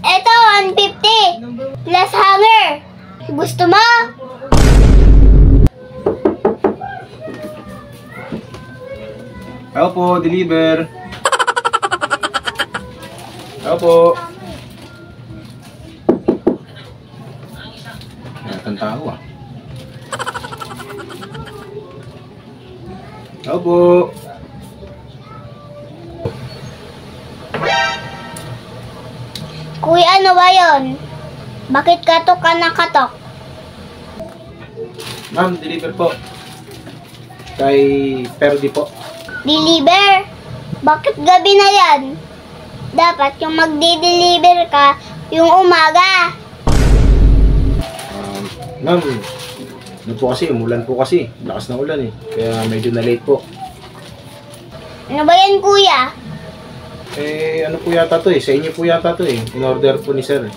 Eto, 150 plus hanger. Gusto mo? Ako po, deliver. Ako po. Ang tao ah. Ako po. Kuya, ano ba yun? Bakit katok ka ng katok? Ma'am, deliver po. Kay Perdi po. Deliver? Bakit gabi na yan? Dapat yung magdi-deliver ka yung umaga. Ma'am, ano po kasi, umulan po kasi. Lakas ng ulan eh. Kaya medyo na late po. Ano ba yan, kuya? Eh, ano po yata to eh? Sa inyo po yata to eh. In order po ni sir.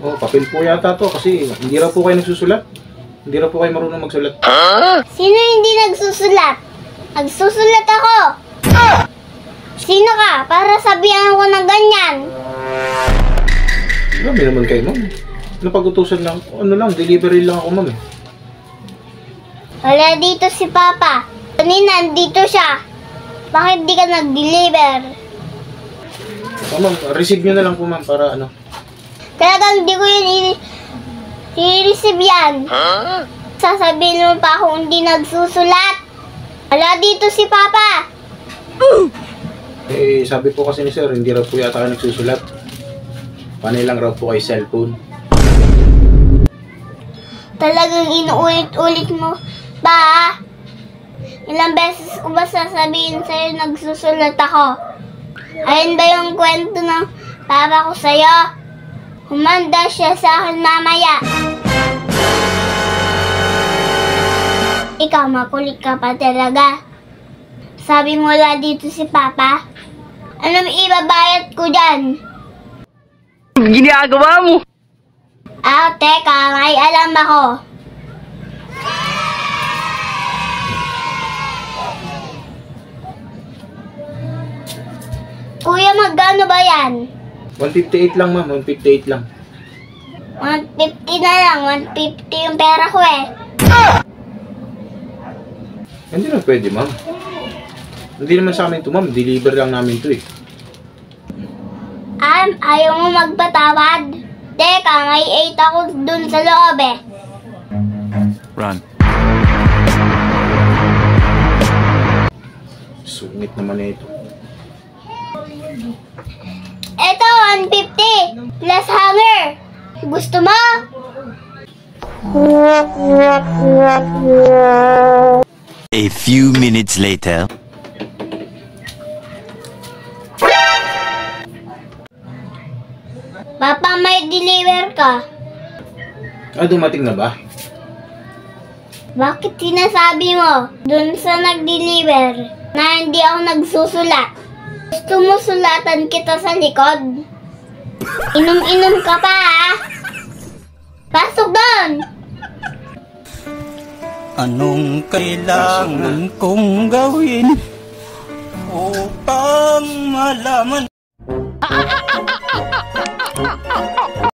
Oh, papel po yata to kasi hindi raw po kayo nagsusulat. Hindi raw po kayo marunong magsulat. Sino hindi nagsusulat? Nagsusulat ako. Sino ka? Para sabihan ako ng ganyan. Grabe naman kayo, ma'am. Ano pag-utusan lang? Ano lang, delivery lang ako, ma'am eh. Wala dito si Papa. Kanina, dito siya. Bakit di ka nag-deliver? Ma'am, receive nyo na lang po, ma'am, para ano. Talagang di ko yun i-receive yan. Sasabihin mo pa ako hindi nagsusulat. Wala dito si Papa. Eh, sabi po kasi ni sir, hindi raw po yata kayo nagsusulat. Panay lang raw po kayo cellphone. Talagang inuulit-ulit mo ba? Ilang beses ko ba sasabihin sa'yo nagsusulat ako? Ayun ba yung kwento ng papa ko sa'yo? Humanda siya sa akin mamaya. Ikaw, makulit ka pa talaga. Sabi mo wala dito si Papa. Anong ibabayad ko dyan? Ginagawa mo? Teka, may alam ako. Kuya, magkano ba yan? 158 lang, ma'am. 158 lang. 150 na lang. 150 yung pera ko eh. Hindi na pwede, ma'am. Hindi naman sa amin to, ma'am. Deliver lang namin to eh. Ayaw mo magpatawad? Teka, may 8 ako dun sa loob eh. Run. Sungit naman na ito. Eto, 150 plus hanger. Gusto mo? A few minutes later. Papa, may deliver ka. Dumating na ba? Bakit sinasabi mo dun sa nag-deliver na hindi ako nagsusulat? Gusto mo sulatan kita sa likod? Inom-inom ka pa ha? Pasok doon! Anong kailangan kong gawin upang malaman